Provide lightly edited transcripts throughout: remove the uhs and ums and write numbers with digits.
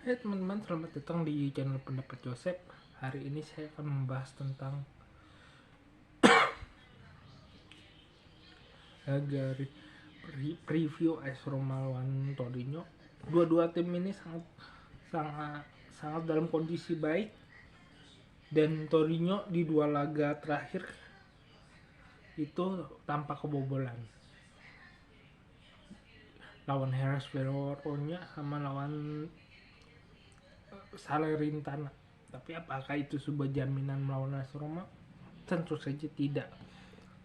Hai teman-teman, selamat datang di channel Pendapat Joseph. Hari ini saya akan membahas tentang preview AS Roma lawan Torino. Dua-dua tim ini sangat dalam kondisi baik, dan Torino di dua laga terakhir itu tanpa kebobolan. Lawan Hellas Verona sama lawan Salernitana. Tapi apakah itu sebuah jaminan melawan AS Roma? Tentu saja tidak.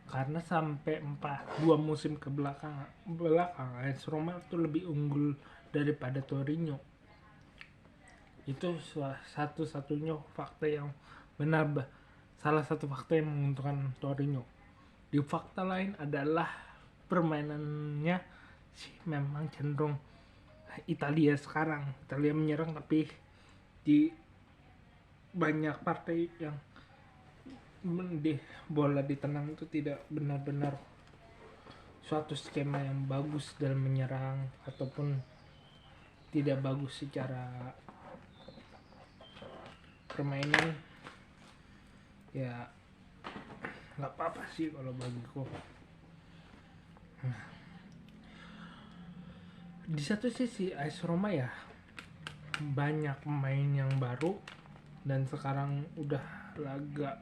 Karena sampai 2 musim ke belakang AS Roma itu lebih unggul daripada Torino. Itu satu-satunya fakta yang benar, salah satu fakta yang menguntungkan Torino. Di fakta lain adalah permainannya sih memang cenderung Italia sekarang. Italia menyerang, tapi di banyak partai yang di bola ditenang itu tidak benar-benar suatu skema yang bagus dalam menyerang, ataupun tidak bagus secara permainan. Ya nggak apa-apa sih kalau bagiku. Di satu sisi AS Roma ya banyak pemain yang baru, dan sekarang udah laga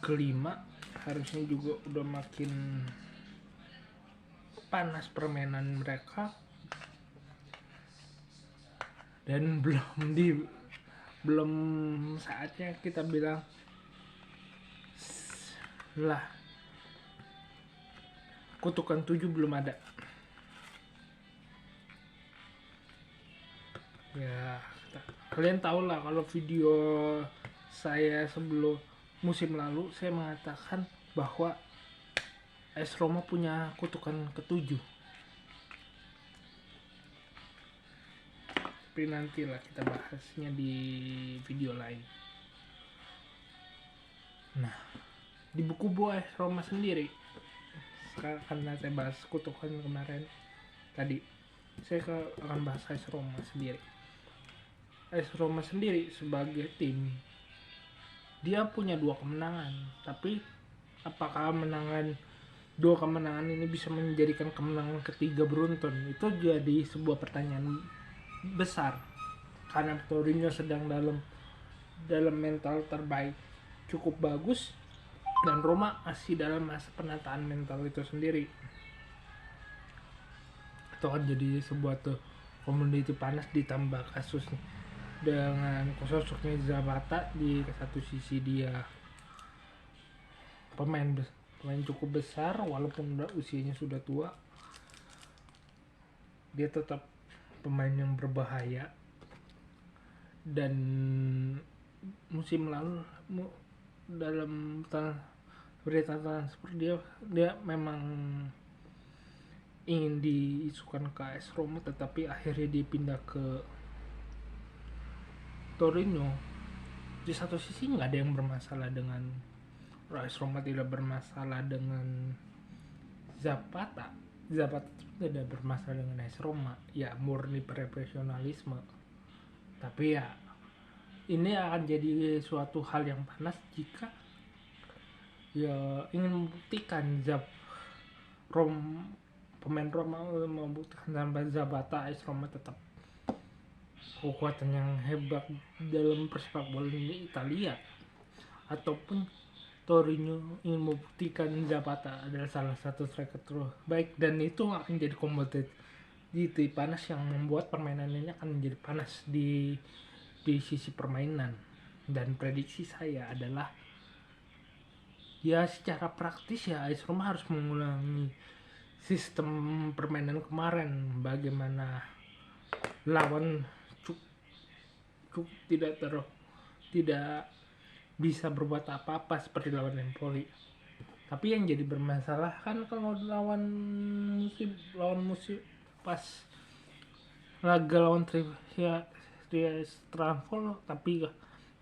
kelima, harusnya juga udah makin panas permainan mereka, dan belum saatnya kita bilang lah kutukan 7 belum ada. Ya kalian tahu lah, kalau video saya sebelum musim lalu saya mengatakan bahwa AS Roma punya kutukan ke-7. Tapi nantilah kita bahasnya di video lain. Nah, di buku AS Roma sendiri, karena saya bahas kutukan kemarin tadi, saya akan bahas AS Roma sendiri. AS Roma sendiri sebagai tim, dia punya 2 kemenangan, tapi apakah dua kemenangan ini bisa menjadikan kemenangan ketiga beruntun? Itu jadi sebuah pertanyaan besar, karena Torino sedang dalam mental terbaik, cukup bagus, dan Roma masih dalam masa penataan mental itu sendiri. Itu kan jadi sebuah komoditi panas, ditambah kasus dengan sosoknya Zapata. Di satu sisi dia pemain cukup besar, walaupun usianya sudah tua, dia tetap pemain yang berbahaya. Dan musim lalu dalam berita transfer dia memang ingin diisukan ke AS Roma, tetapi akhirnya dia pindah ke Torino. Di satu sisi nggak ada yang bermasalah dengan AS Roma, tidak bermasalah dengan Zapata tidak bermasalah dengan AS Roma, ya murni profesionalisme. Tapi ya ini akan jadi suatu hal yang panas jika ya ingin membuktikan pemain Roma membuktikan tanpa Zapata AS Roma tetap kekuatan yang hebat dalam persepak bola di Italia, ataupun Torino ingin membuktikan Zapata adalah salah satu striker terbaik, dan itu akan jadi kompetisi panas yang membuat permainan ini akan menjadi panas di sisi permainan. Dan prediksi saya adalah ya secara praktis ya AS Roma harus mengulangi sistem permainan kemarin, bagaimana lawan tidak bisa berbuat apa-apa seperti lawan Empoli. Tapi yang jadi bermasalah kan kalau lawan musim pas laga lawan Transpol, tapi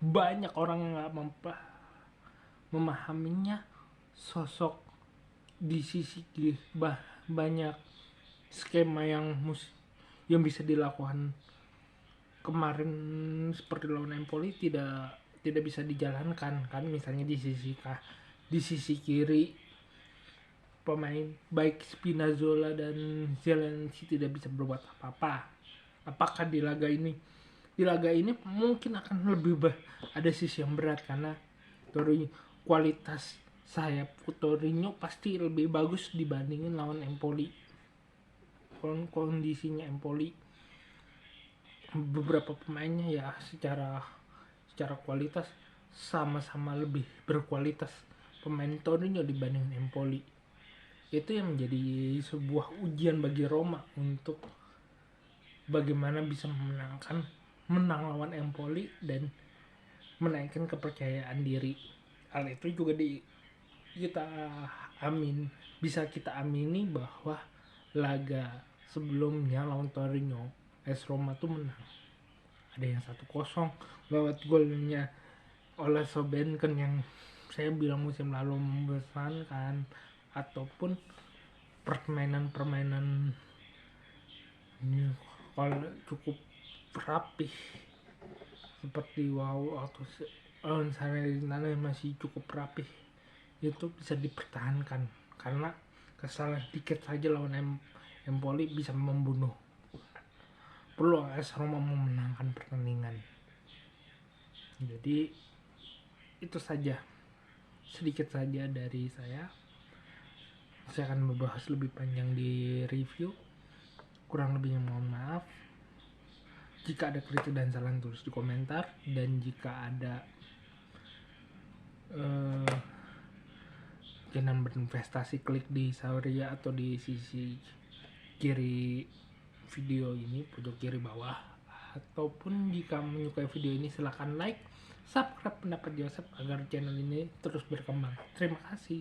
banyak orang yang nggak memahaminya. Sosok di sisi banyak skema yang bisa dilakukan kemarin seperti lawan Empoli tidak bisa dijalankan kan, misalnya di sisi kiri pemain baik Spinazzola dan Zelensky tidak bisa berbuat apa-apa. Apakah di laga ini mungkin akan lebih ada sisi yang berat karena Torino, kualitas sayap Torino pasti lebih bagus dibandingin lawan Empoli. Kondisinya Empoli beberapa pemainnya ya secara kualitas sama-sama lebih berkualitas pemain Torino dibanding Empoli. Itu yang menjadi sebuah ujian bagi Roma untuk bagaimana bisa menang lawan Empoli dan menaikkan kepercayaan diri. Hal itu juga bisa kita amini bahwa laga sebelumnya lawan Torino, AS Roma tuh menang. Ada yang 1-0 lewat golnya oleh Sobenken yang saya bilang musim lalu membosankan, ataupun permainan ini kalau cukup rapih seperti atau Salernitana masih cukup rapih, itu bisa dipertahankan karena kesalahan dikit saja lawan Empoli bisa membunuh peluang AS Roma memenangkan pertandingan. Jadi itu saja, sedikit saja dari saya akan membahas lebih panjang di review. Kurang lebihnya mohon maaf. Jika ada kritik dan saran tulis di komentar, dan jika ada jangan berinvestasi, klik di Sauria atau di sisi kiri video ini, pojok kiri bawah. Ataupun jika menyukai video ini silahkan like, subscribe Pendapat Joseph agar channel ini terus berkembang. Terima kasih.